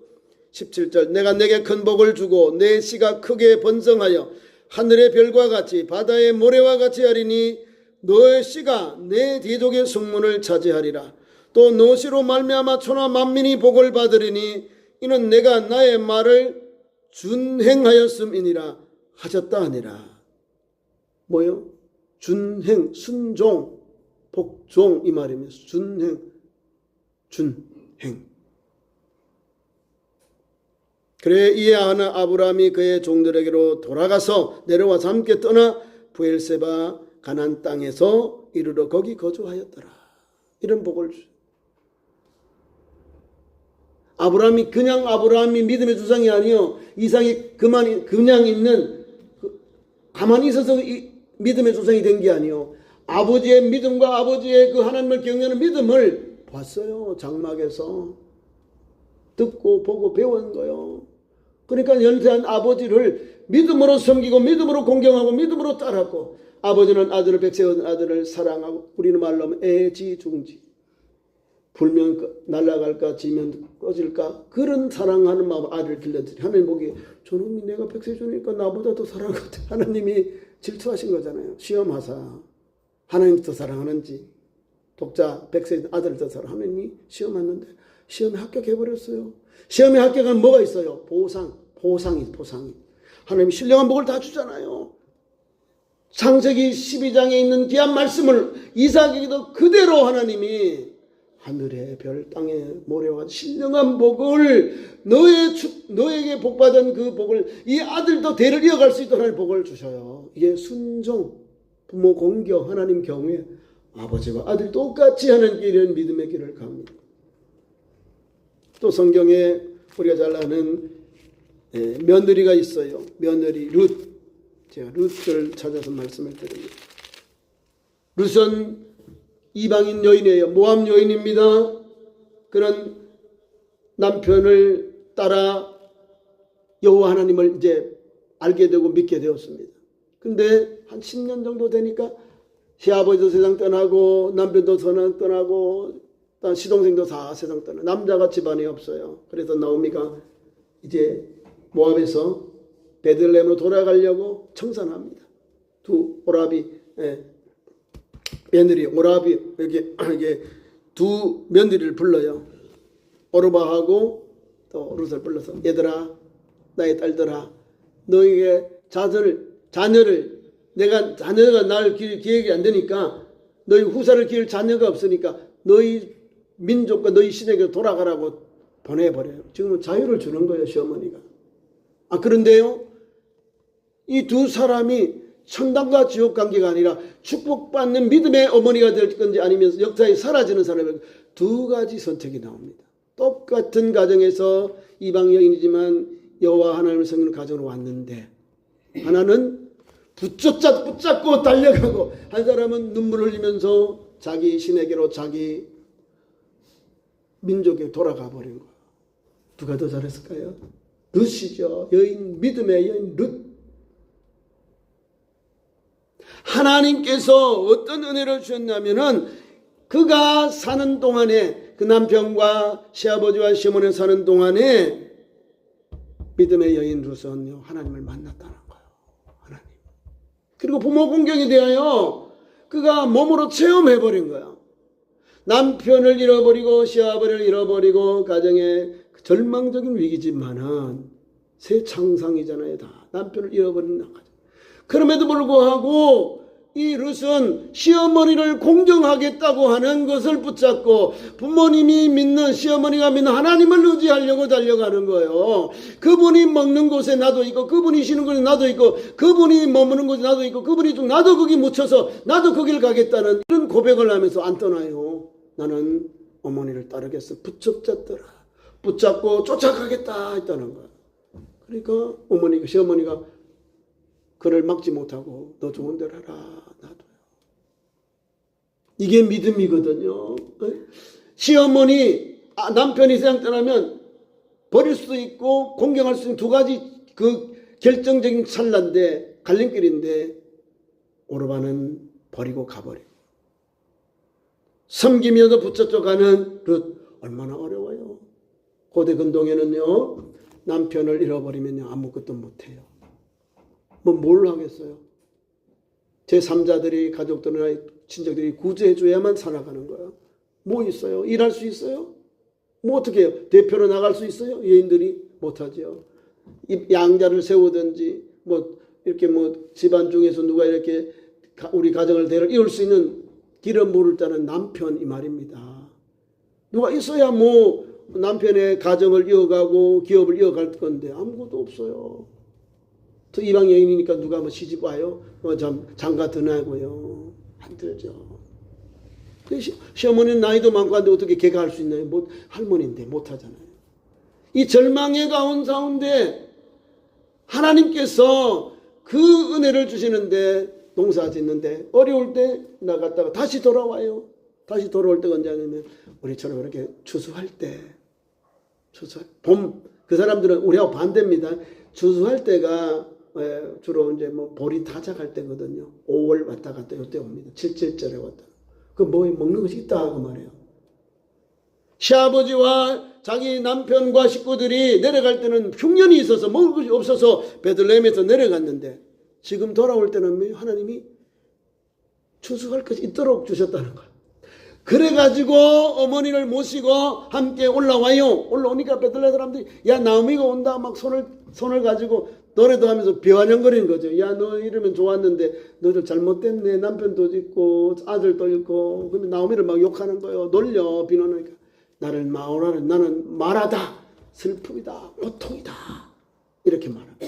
Speaker 1: 17절 내가 내게 큰 복을 주고 내 씨가 크게 번성하여 하늘의 별과 같이 바다의 모래와 같이 하리니 너의 씨가 내 대족의 숙문을 차지하리라. 또 너 씨로 말미암아 천하 만민이 복을 받으리니 이는 내가 나의 말을 준행하였음이니라 하셨다 하니라. 뭐요? 준행, 순종, 복종 이 말입니다. 준행. 그래 이에 하나 아브라함이 그의 종들에게로 돌아가서 내려와서 함께 떠나 부엘세바 가나안 땅에서 이르러 거기 거주하였더라. 이런 복을 주죠. 아브라함이 그냥 아브라함이 믿음의 조상이 아니요. 이삭이 그냥 있는 가만히 있어서 믿음의 조상이 된 게 아니요. 아버지의 믿음과 아버지의 그 하나님을 경외하는 믿음을 봤어요. 장막에서 듣고 보고 배운 거요. 그러니까 연세한 아버지를 믿음으로 섬기고 믿음으로 공경하고 믿음으로 따랐고, 아버지는 아들을 백세한 아들을 사랑하고, 우리는 말로 하면 애지중지, 불면 날아갈까 지면 꺼질까 그런 사랑하는 마음 아들을 길러드리. 하나님 보기에 저놈이 내가 백세주니까 나보다 더 사랑하거든. 하나님이 질투하신 거잖아요. 시험하사 하나님 더 사랑하는지, 독자 백세 아들을 더 사랑. 하나님이 시험했는데 시험에 합격해버렸어요. 시험에 합격하면 뭐가 있어요? 보상이. 하나님이 신령한 복을 다 주잖아요. 창세기 12장에 있는 귀한 말씀을 이삭에게도 그대로 하나님이 하늘의 별 땅의 모래와 같은 신령한 복을 너에게 복받은 그 복을 이 아들도 대를 이어갈 수 있도록 하나님 복을 주셔요. 이게 순종, 부모 공경, 하나님 경외, 아버지와 아들 똑같이 하는 길은 믿음의 길을 갑니다. 또 성경에 우리가 잘 아는 며느리가 있어요. 며느리 룻. 제가 룻을 찾아서 말씀을 드립니다. 룻은 이방인 여인이에요. 모압 여인입니다. 그는 남편을 따라 여호와 하나님을 이제 알게 되고 믿게 되었습니다. 근데 한 10년 정도 되니까 시아버지도 세상 떠나고 남편도 세상 떠나고 시동생도 다 세상 떠나, 남자가 집안에 없어요. 그래서 나오미가 이제 모압에서 베들레헴으로 돌아가려고 청산합니다. 두 오라비 며느리 오라비 이게 두 며느리를 불러요. 오르바하고 또 룻을 불러서, 얘들아, 나의 딸들아, 너에게 자녀를 내가 자녀가 날 기획이 안 되니까, 너희 후사를 기를 자녀가 없으니까 너희 민족과 너희 신에게 돌아가라고 보내버려요. 지금은 자유를 주는 거예요, 시어머니가. 그런데요, 이 두 사람이 천당과 지옥 관계가 아니라 축복받는 믿음의 어머니가 될 건지 아니면 역사에 사라지는 사람에게 두 가지 선택이 나옵니다. 똑같은 가정에서 이방 여인이지만 여호와 하나님을 섬기는 가정으로 왔는데, 하나는 붙잡고 달려가고, 한 사람은 눈물 흘리면서 자기 신에게로 자기 민족에 돌아가 버린 거예요. 누가 더 잘했을까요? 룻이죠. 여인, 믿음의 여인 룻. 하나님께서 어떤 은혜를 주셨냐면은, 그가 사는 동안에, 그 남편과 시아버지와 시어머니가 사는 동안에 믿음의 여인 룻은요, 하나님을 만났다는 거예요. 하나님. 그리고 부모 공경에 대하여 그가 몸으로 체험해버린 거예요. 남편을 잃어버리고 시아버지를 잃어버리고 가정에 절망적인 위기지만은 새 창상이잖아요. 다 남편을 잃어버린 가정. 그럼에도 불구하고 이 룻은 시어머니를 공경하겠다고 하는 것을 붙잡고, 부모님이 믿는, 시어머니가 믿는 하나님을 의지하려고 달려가는 거예요. 그분이 먹는 곳에 나도 있고, 그분이 쉬는 곳에 나도 있고, 그분이 머무는 곳에 나도 있고, 그분이 좀 나도 거기 묻혀서 나도 거길 가겠다는 이런 고백을 하면서 안 떠나요. 나는 어머니를 따르겠어. 붙잡고 쫓아가겠다 했다는 거예요. 그러니까 시어머니가 그를 막지 못하고 너 좋은 대로 하라, 놔둬요. 이게 믿음이거든요. 시어머니, 남편이 세상 떠나면 버릴 수도 있고 공경할 수 있는 두 가지 그 결정적인 찰나인데, 갈림길인데, 오르바는 버리고 가버리고, 섬기면서 붙잡혀가는 룻. 얼마나 어려워요. 고대 근동에는요, 남편을 잃어버리면 아무것도 못해요. 뭘 하겠어요? 제3자들이, 가족들이나 친척들이 구제해줘야만 살아가는 거예요. 뭐 있어요? 일할 수 있어요? 뭐 어떻게 해요? 대표로 나갈 수 있어요? 여인들이 못하죠. 양자를 세우든지, 이렇게 집안 중에서 누가 이렇게 우리 가정을 이룰 수 있는 길을 모를 자는 남편, 이 말입니다. 누가 있어야 남편의 가정을 이어가고 기업을 이어갈 건데 아무것도 없어요. 또 이방 여인이니까 누가 시집 와요? 장가 드나고요. 안 들죠. 시어머니는 나이도 많고 한데 어떻게 걔가 할 수 있나요? 할머니인데 못 하잖아요. 이 절망의 가운데 하나님께서 그 은혜를 주시는데 농사 짓는데 어려울 때 나갔다가 다시 돌아와요. 다시 돌아올 때가 언제냐면 우리처럼 이렇게 추수할 때, 봄, 그 사람들은 우리하고 반대입니다. 추수할 때가 주로 이제 뭐 보리 타작할 때거든요. 5월 왔다 갔다 이때 옵니다. 7.7절에 왔다. 그 뭐 먹는 것이 있다 그 말이에요. 시아버지와 자기 남편과 식구들이 내려갈 때는 흉년이 있어서 먹을 것이 없어서 베들레헴에서 내려갔는데 지금 돌아올 때는 하나님이 추수할 것이 있도록 주셨다는 거예요. 그래가지고 어머니를 모시고 함께 올라와요. 올라오니까 베들레헴 사람들이 야 나오미가 온다 막 손을 가지고 노래도 하면서 비아냥거리는 거죠. 야 너 이러면 좋았는데 너도 잘못됐네. 남편도 있고 아들도 있고. 그러면 나오미를 막 욕하는 거예요. 놀려 비난하니까 나를 마오라는 나는 말하다 슬픔이다 고통이다 이렇게 말합니다.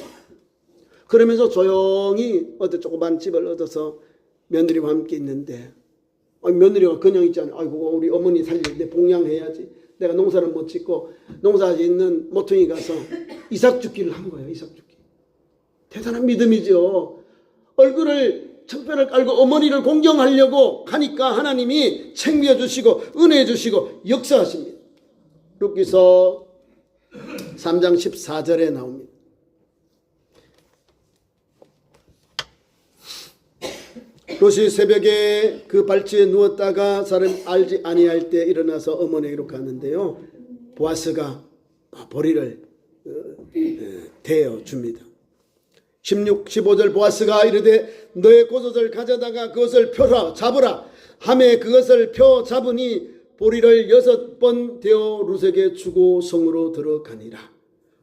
Speaker 1: 그러면서 조용히 어떤 조그만 집을 얻어서 며느리와 함께 있는데 며느리가 그냥 있지 않아요. 아이고 우리 어머니 살릴 때 봉양해야지. 내가 농사를 못 짓고 농사 짓는 모퉁이 가서 이삭 죽기를 한 거예요. 이삭 죽기. 대단한 믿음이죠. 얼굴을 청편을 깔고 어머니를 공경하려고 하니까 하나님이 챙겨 주시고 은혜 주시고 역사하십니다. 룻기서 3장 14절에 나옵니다. 롯이 새벽에 그 발치에 누웠다가 사람 알지 아니할 때 일어나서 어머니에게로 가는데요. 보아스가 보리를 대어 줍니다. 16, 15절 보아스가 이르되 너의 고소를 가져다가 그것을 펴라 잡으라 하매 그것을 펴 잡으니 보리를 6번 대어 룻에게 주고 성으로 들어가니라.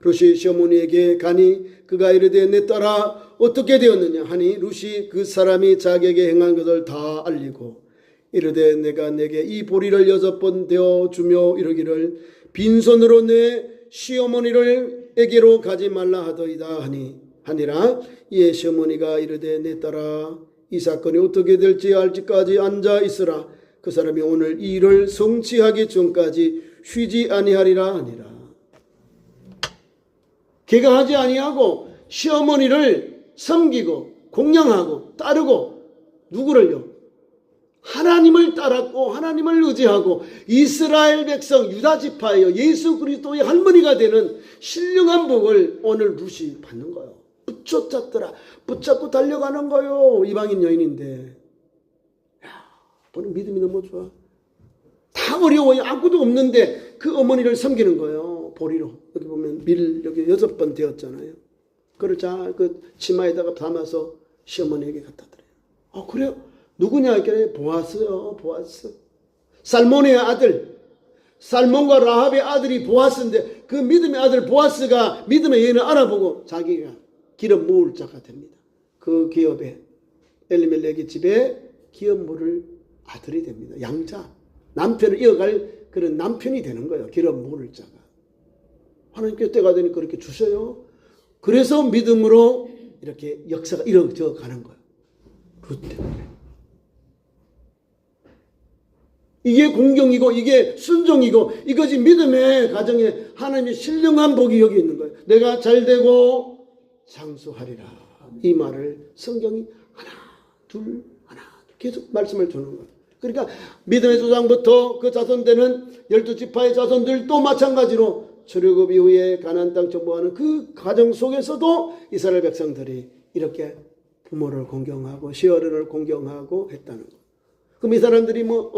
Speaker 1: 룻이 시어머니에게 가니 그가 이르되 내 딸아 어떻게 되었느냐 하니 룻이 그 사람이 자기에게 행한 것을 다 알리고 이르되 내가 내게 이 보리를 6번 대어 주며 이르기를 빈손으로 내 시어머니를 에게로 가지 말라 하더이다 하니라. 이에 시어머니가 이르되 내 딸아 이 사건이 어떻게 될지 알지까지 앉아 있으라. 그 사람이 오늘 이 일을 성취하기 전까지 쉬지 아니하리라 하니라. 걔가 하지 아니하고 시어머니를 섬기고 공양하고 따르고 누구를요? 하나님을 따랐고 하나님을 의지하고 이스라엘 백성 유다 지파예요. 예수 그리스도의 할머니가 되는 신령한 복을 오늘 룻이 받는 거예요. 붙잡더라. 붙잡고 달려가는 거예요. 이방인 여인인데. 야, 보는 믿음이 너무 좋아. 다 어려워요. 아무도 없는데 그 어머니를 섬기는 거예요. 보리로. 여기 보면 여기 6번 되었잖아요. 그걸 그 치마에다가 담아서 시어머니에게 갖다 드려요. 그래요? 누구냐 했더니 보아스요. 보아스. 살몬의 아들. 살몬과 라합의 아들이 보아스인데 그 믿음의 아들 보아스가 믿음의 여인을 알아보고 자기가 기름 모을 자가 됩니다. 그 기업에 엘리멜렉의 집에 기업 모을 아들이 됩니다. 양자. 남편을 이어갈 그런 남편이 되는 거예요. 기름 모을 자가. 하나님께서 때가 되니까 그렇게 주셔요. 그래서 믿음으로 이렇게 역사가 이루어져 가는 거예요. 룻 때문에. 이게 공경이고 이게 순종이고 이것이 믿음의 가정에 하나님의 신령한 복이 여기 있는 거예요. 내가 잘되고 장수하리라. 이 말을 성경이 하나 둘 계속 말씀을 주는 거예요. 그러니까 믿음의 조상부터 그 자손되는 12지파의 자손들도 마찬가지로 출애굽 이후에 가나안 땅 정복하는 그 과정 속에서도 이스라엘 백성들이 이렇게 부모를 공경하고 시어른을 공경하고 했다는 거예요. 그럼 이 사람들이 뭐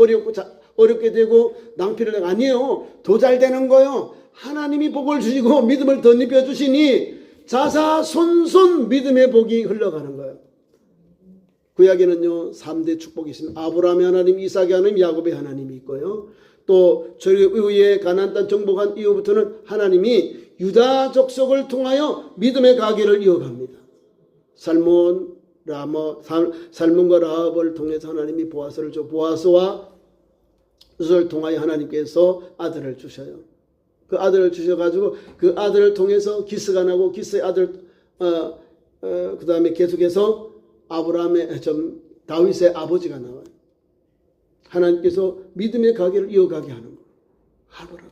Speaker 1: 어렵게 되고 낭피를 내가 아니에요. 더 잘 되는 거예요. 하나님이 복을 주시고 믿음을 덧입혀 주시니 자사손손 믿음의 복이 흘러가는 거예요. 구약에는요 3대 축복이 있습니다. 아브라함의 하나님, 이삭의 하나님, 야곱의 하나님이 있고요. 또 출애굽 이후에 가나안 땅 정복한 이후부터는 하나님이 유다 족속을 통하여 믿음의 가계를 이어갑니다. 살몬과 라합을 통해서 하나님이 보아스를 줘. 보아스와 룻을 통하여 하나님께서 아들을 주셔요. 그 아들을 주셔가지고 그 아들을 통해서 기스가 나고 기스의 아들 그 다음에 계속해서 다윗의 아버지가 나와요. 하나님께서 믿음의 가계를 이어가게 하는 거예요. 아버지.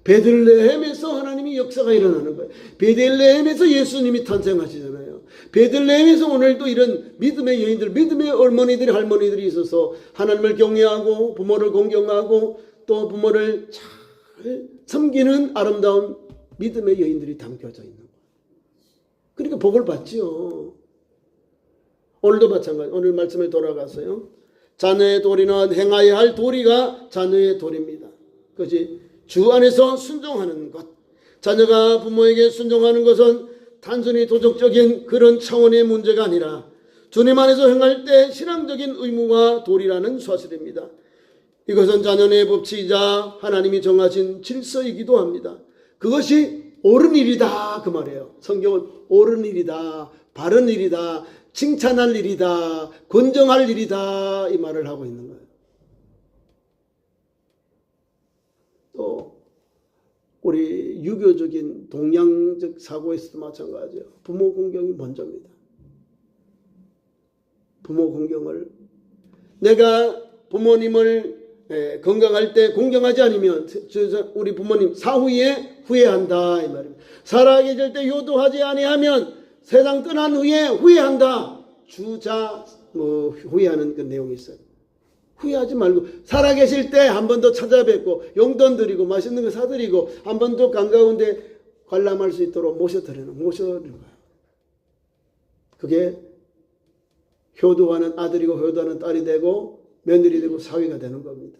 Speaker 1: 베들레헴에서 하나님이 역사가 일어나는 거예요. 베들레헴에서 예수님이 탄생하시잖아요. 베들레헴에서 오늘도 이런 믿음의 여인들, 믿음의 어머니들이, 할머니들이 있어서 하나님을 경외하고 부모를 공경하고 또 부모를 잘 섬기는 아름다운 믿음의 여인들이 담겨져 있는 거예요. 그러니까 복을 받지요. 오늘도 마찬가지. 오늘 말씀에 돌아가서요. 자녀의 도리는 행하여야 할 도리가 자녀의 도리입니다. 그것이 주 안에서 순종하는 것. 자녀가 부모에게 순종하는 것은 단순히 도덕적인 그런 차원의 문제가 아니라 주님 안에서 행할 때 신앙적인 의무와 도리라는 사실입니다. 이것은 자녀의 법칙이자 하나님이 정하신 질서이기도 합니다. 그것이 옳은 일이다 그 말이에요. 성경은 옳은 일이다, 바른 일이다, 칭찬할 일이다, 권정할 일이다 이 말을 하고 있는 거예요. 또 우리 유교적인 동양적 사고에서도 마찬가지예요. 부모 공경이 먼저입니다. 부모 공경을 내가 부모님을 건강할 때 공경하지 않으면 우리 부모님 사후에 후회한다 이 말입니다. 살아계실 때 효도하지 아니하면 세상 떠난 후에 후회한다. 주자 후회하는 그 내용이 있어요. 후회하지 말고 살아계실 때 한 번 더 찾아뵙고 용돈 드리고 맛있는 거 사드리고 한 번 더 관가운데 관람할 수 있도록 모셔드리는 거예요. 그게 효도하는 아들이고 효도하는 딸이 되고 며느리 되고 사위가 되는 겁니다.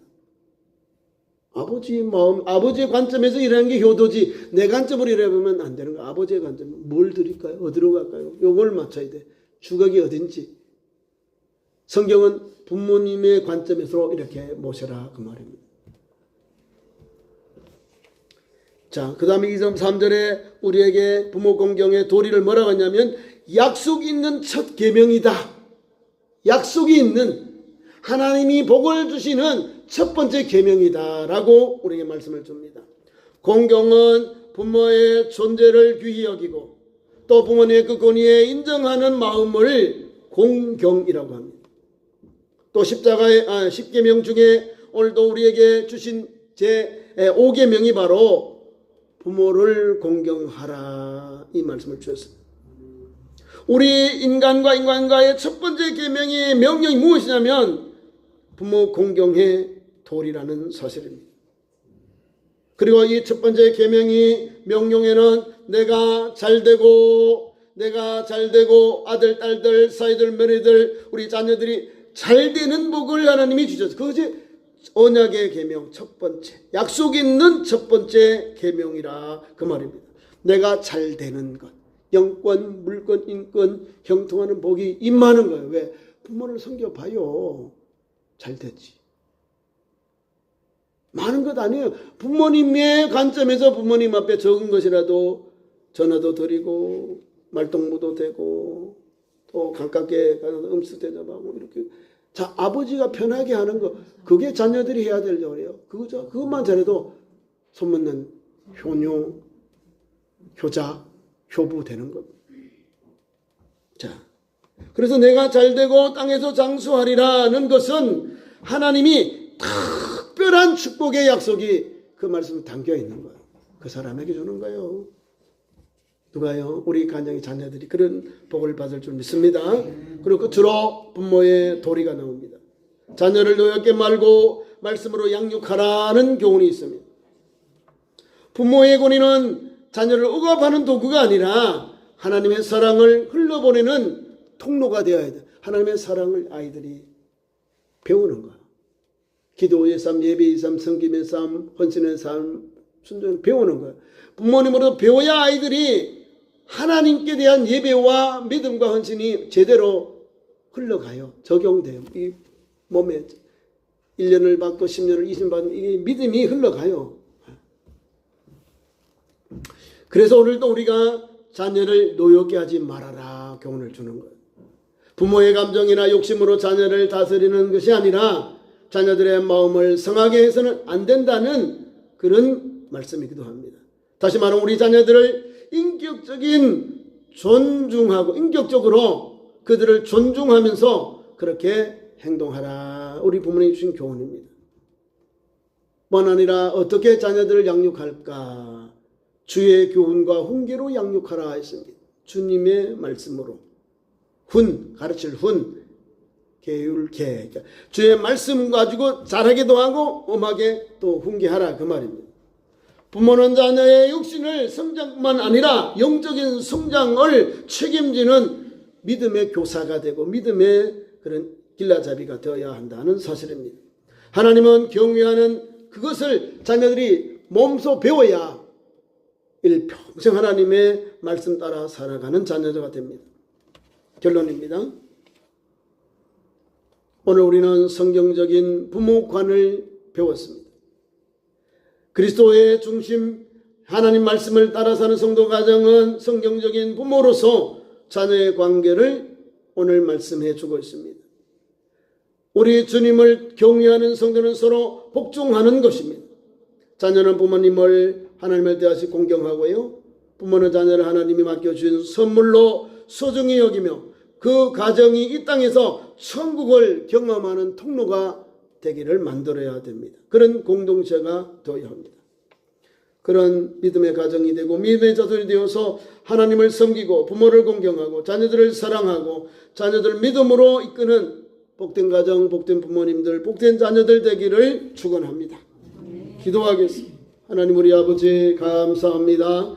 Speaker 1: 아버지의 마음, 아버지의 관점에서 일하는 게 효도지 내 관점으로 일해보면 안 되는 거야. 아버지의 관점 뭘 드릴까요? 어디로 갈까요? 요걸 맞춰야 돼. 주각이 어딘지. 성경은 부모님의 관점에서 이렇게 모셔라 그 말입니다. 자, 그 다음에 2점 3절에 우리에게 부모 공경의 도리를 뭐라고 하냐면 약속 있는 첫 계명이다. 약속이 있는 하나님이 복을 주시는 첫 번째 계명이다 라고 우리에게 말씀을 줍니다. 공경은 부모의 존재를 귀히 여기고 또 부모님의 그 권위에 인정하는 마음을 공경이라고 합니다. 또 십자가의 10계명 중에 오늘도 우리에게 주신 제 5계명이 바로 부모를 공경하라 이 말씀을 주셨습니다. 우리 인간과 인간과의 첫 번째 계명의 명령이 무엇이냐면 부모 공경의 도리라는 사실입니다. 그리고 이 첫 번째 계명이 명령에는 내가 잘되고 아들, 딸들, 사이들, 며느리들, 우리 자녀들이 잘되는 복을 하나님이 주셨어요. 그것이 언약의 계명 첫 번째, 약속 있는 첫 번째 계명이라 그 말입니다. 내가 잘되는 것, 영권, 물권, 인권, 형통하는 복이 임하는 거예요. 왜? 부모를 섬겨봐요. 잘 됐지. 많은 것 아니에요. 부모님의 관점에서 부모님 앞에 적은 것이라도 전화도 드리고 말동무도 되고 또 가깝게 가서 음수 대접하고 이렇게 자 아버지가 편하게 하는 거 그게 자녀들이 해야 될 일이에요. 그것만 잘해도 소문난 효녀, 효자, 효부 되는 겁니다. 자, 그래서 내가 잘되고 땅에서 장수하리라는 것은 하나님이 특별한 축복의 약속이 그 말씀에 담겨 있는 거예요. 그 사람에게 주는 거예요. 누가요? 우리 가정의 자녀들이 그런 복을 받을 줄 믿습니다. 그리고 끝으로 부모의 도리가 나옵니다. 자녀를 노엽게 말고 말씀으로 양육하라는 교훈이 있습니다. 부모의 권위는 자녀를 억압하는 도구가 아니라 하나님의 사랑을 흘러보내는 통로가 되어야 돼. 하나님의 사랑을 아이들이 배우는 거야. 기도의 삶, 예배의 삶, 섬김의 삶, 헌신의 삶, 순종을 배우는 거야. 부모님으로도 배워야 아이들이 하나님께 대한 예배와 믿음과 헌신이 제대로 흘러가요. 적용돼요. 이 몸에 1년을 받고 10년을 20년 받으면 이 믿음이 흘러가요. 그래서 오늘도 우리가 자녀를 노엽게 하지 말아라 교훈을 주는 거예요. 부모의 감정이나 욕심으로 자녀를 다스리는 것이 아니라 자녀들의 마음을 상하게 해서는 안 된다는 그런 말씀이기도 합니다. 다시 말하면 우리 자녀들을 인격적인 존중하고 인격적으로 그들을 존중하면서 그렇게 행동하라. 우리 부모님이 주신 교훈입니다. 뿐 아니라 어떻게 자녀들을 양육할까? 주의 교훈과 훈계로 양육하라 했습니다. 주님의 말씀으로. 가르칠 계율. 주의 말씀 가지고 잘하기도 하고 엄하게 또 훈계하라 그 말입니다. 부모는 자녀의 육신을 성장뿐만 아니라 영적인 성장을 책임지는 믿음의 교사가 되고 믿음의 그런 길라잡이가 되어야 한다는 사실입니다. 하나님은 경외하는 그것을 자녀들이 몸소 배워야 일평생 하나님의 말씀 따라 살아가는 자녀가 됩니다. 결론입니다. 오늘 우리는 성경적인 부모관을 배웠습니다. 그리스도의 중심 하나님 말씀을 따라 사는 성도 가정은 성경적인 부모로서 자녀의 관계를 오늘 말씀해 주고 있습니다. 우리 주님을 경외하는 성도는 서로 복종하는 것입니다. 자녀는 부모님을 하나님을 대하시 공경하고요. 부모는 자녀를 하나님이 맡겨주신 선물로 소중히 여기며 그 가정이 이 땅에서 천국을 경험하는 통로가 되기를 만들어야 됩니다. 그런 공동체가 되어야 합니다. 그런 믿음의 가정이 되고 믿음의 자손이 되어서 하나님을 섬기고 부모를 공경하고 자녀들을 사랑하고 자녀들을 믿음으로 이끄는 복된 가정, 복된 부모님들, 복된 자녀들 되기를 축원합니다. 기도하겠습니다. 하나님 우리 아버지 감사합니다.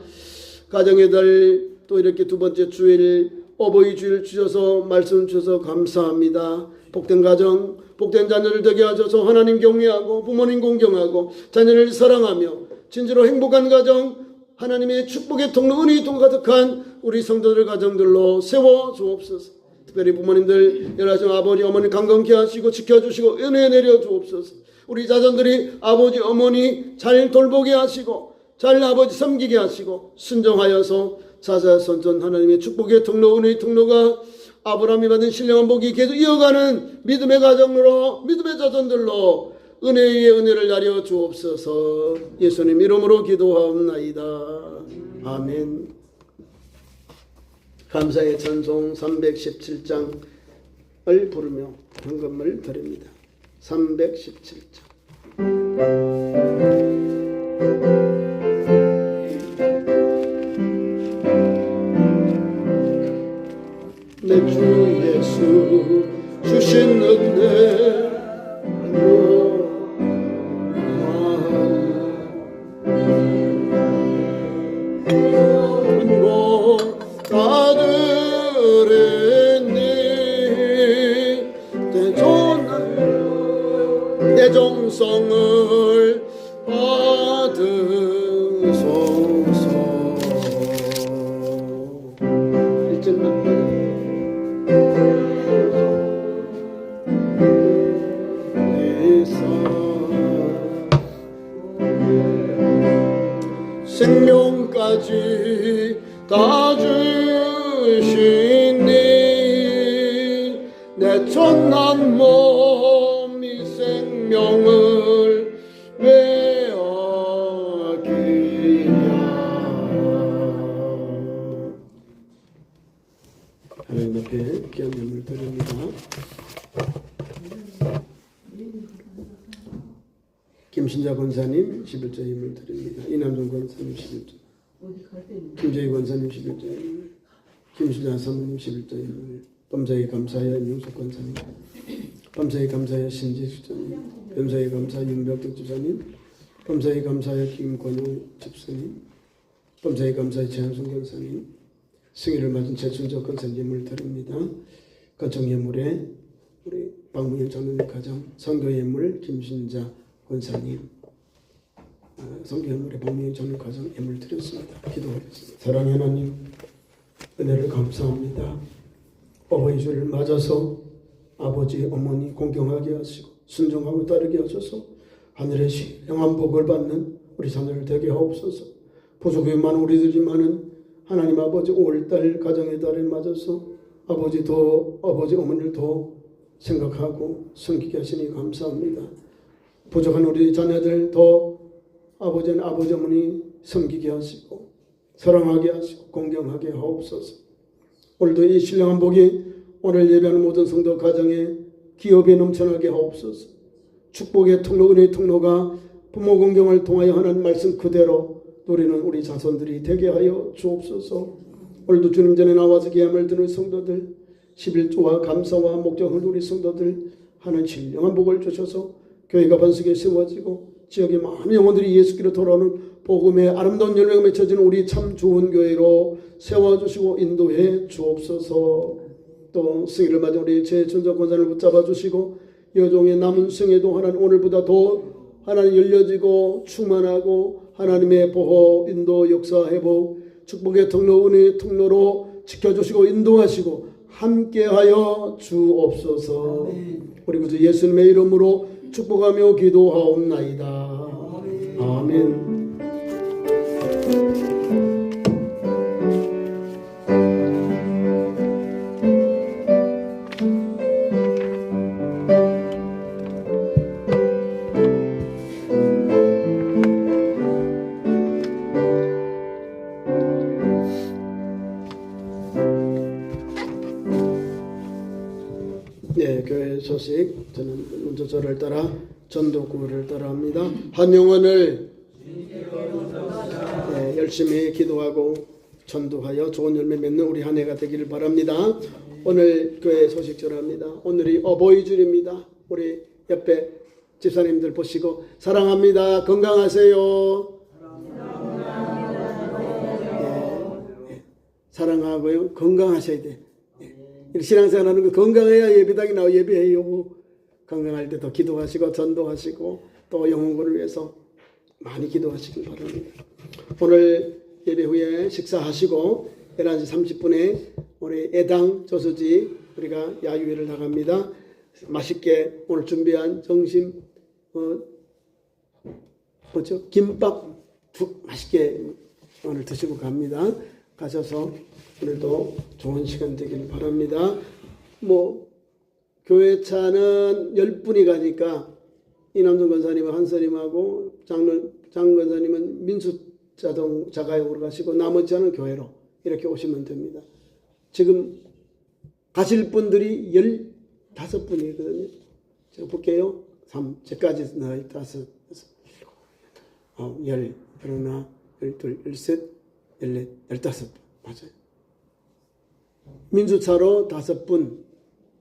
Speaker 1: 가정의 달 또 이렇게 두 번째 주일 어버이 주일 주셔서 말씀 주셔서 감사합니다. 복된 가정, 복된 자녀를 되게 하셔서 하나님 경외하고 부모님 공경하고 자녀를 사랑하며 진짜로 행복한 가정, 하나님의 축복의 통로, 은혜의 통로 가득한 우리 성도들 가정들로 세워 주옵소서. 특별히 부모님들 연하신 아버지 어머니 강건케 하시고 지켜주시고 은혜 내려 주옵소서. 우리 자손들이 아버지 어머니 잘 돌보게 하시고 잘 아버지 섬기게 하시고 순종하여서 자자손손 하나님의 축복의 통로, 은혜의 통로가 아브라함이 받은 신령한 복이 계속 이어가는 믿음의 가정으로 믿음의 자손들로 은혜의 은혜를 나려 주옵소서. 예수님 이름으로 기도하옵나이다. 아멘. 감사의 찬송 317장을 부르며 헌금을 드립니다. 317장. 내 주 예수 주신 은혜 내 정성을 받으소서. 1절만 생명까지 다 주신 내 천한 몸이 생명을 빼앗기랴. 하나님 앞에 귀한 예물 드립니다. 김신자 권사님 11조 예물 드립니다. 이남준 권사님 11조, 김재희 권사님 11조 예물, 김신자 사모님 11조 예물, 범사에 감사하여 윤숙 권사님, 범사에 감사하여 신지수 집사님, 범사에 감사하여 윤벽덕 집사님, 범사에 감사하여 김권우 집사님, 범사에 감사하여 최한순 권사님, 승희를 맞은 최순적 권사님 예물 드립니다. 가정 예물에 우리 박무현 장로님 가정, 선교 예물 김신자 권사님, 선교 예물에 박무현 장로님 가정 예물 드렸습니다. 기도하겠습니다. 사랑의 하나님, 은혜를 감사합니다. 어버이 주를 맞아서 아버지 어머니 공경하게 하시고 순종하고 따르게 하셔서 하늘의 신령한 복을 받는 우리 자녀를 되게 하옵소서. 부족이 많은 우리들이만은 하나님 아버지 5월달 가정의 달을 맞아서 아버지 어머니를 더 생각하고 섬기게 하시니 감사합니다. 부족한 우리 자녀들 더 아버지 어머니 섬기게 하시고 사랑하게 하시고 공경하게 하옵소서. 오늘도 이 신령한 복이 오늘 예배하는 모든 성도 가정에 기업에 넘쳐나게 하옵소서. 축복의 통로, 은혜의 통로가 부모 공경을 통하여 하는 말씀 그대로 누리는 우리 자손들이 되게 하여 주옵소서. 오늘도 주님 전에 나와서 기함을 드는 성도들, 11조와 감사와 목적을 누리 성도들 하는 신령한 복을 주셔서 교회가 번식에 세워지고 지역의 많은 영혼들이 예수께로 돌아오는 복음의 아름다운 열매가 맺혀지는 우리 참 좋은 교회로 세워주시고 인도해 주옵소서. 또 승리를 맞은 우리 제천적 권산을 붙잡아 주시고 여종의 남은 생애도 하나님 오늘보다 더 하나님 열려지고 충만하고 하나님의 보호, 인도, 역사, 회복, 축복의 통로, 은혜의 통로로 지켜주시고 인도하시고 함께하여 주옵소서. 우리 구주 예수님의 이름으로 축복하며 기도하옵나이다. 아멘. 네, 교회 소식. 저는 먼저 저를 따라 전도구를 따라합니다. 한 영혼을 열심히 기도하고 전도하여 좋은 열매 맺는 우리 한 해가 되기를 바랍니다. 오늘 교회 소식 전합니다. 오늘이 어버이 줄입니다. 우리 옆에 집사님들 보시고 사랑합니다. 건강하세요. 사랑하고요. 건강하셔야 돼. 신앙생활 하는 거 건강해야 예배당에 나와 예배해요. 건강할 때 더 기도하시고 전도하시고 또 영혼을 위해서 많이 기도하시길 바랍니다. 오늘 예배 후에 식사하시고 11시 30분에 우리 애당 저수지 우리가 야유회를 나갑니다. 맛있게 오늘 준비한 점심 뭐죠? 김밥 맛있게 오늘 드시고 갑니다. 가셔서 오늘도 좋은 시간 되기를 바랍니다. 교회 차는 10분이 가니까 이남준 권사님은 한선님하고 장 권사님은 민수자동자가역으로 가시고 나머지 차는 교회로 이렇게 오시면 됩니다. 지금 가실 분들이 15분이거든요. 제가 볼게요. 3, 제까지 나와 5, 6, 10, 그러나 12, 13, 14, 15분 맞아요. 민주차로 5분,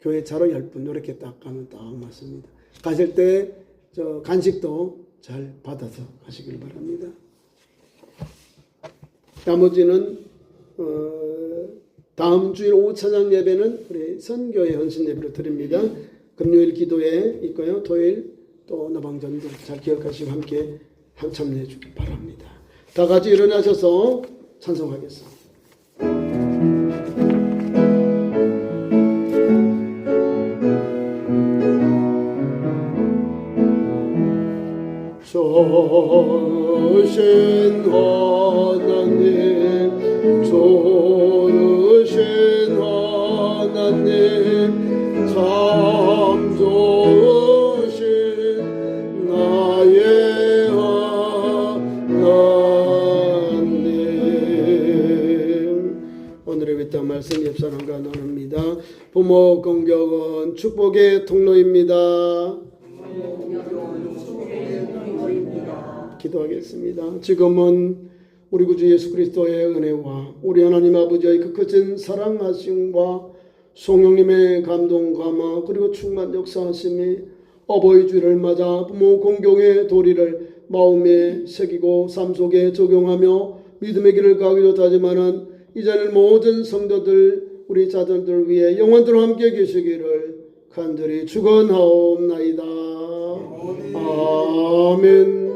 Speaker 1: 교회차로 10분 이렇게 딱 가면 딱 맞습니다. 가실 때 저 간식도 잘 받아서 가시길 바랍니다. 나머지는 다음 주일 오후 찬양 예배는 우리 선교회 헌신 예배로 드립니다. 금요일 기도회 있고요. 토요일 또 나방전도 잘 기억하시고 함께 참여해 주길 바랍니다. 다 같이 일어나셔서 찬송하겠습니다. 좋으신 하나님, 좋으신 하나님, 참 좋으신 나의 하나님. 오늘의 위탁 말씀 옆사람과 나눕니다. 부모 공경은 축복의 통로입니다. 기도하겠습니다. 지금은 우리 구주 예수 그리스도의 은혜와 우리 하나님 아버지의 그 크신 사랑하심과 성령님의 감동 감화 그리고 충만 역사하심이 어버이 주일을 맞아 부모 공경의 도리를 마음에 새기고 삶 속에 적용하며 믿음의 길을 가기도 하지만은 이제는 모든 성도들 우리 자손들 위해 영원토록 함께 계시기를 간절히 축원하옵나이다. 아멘.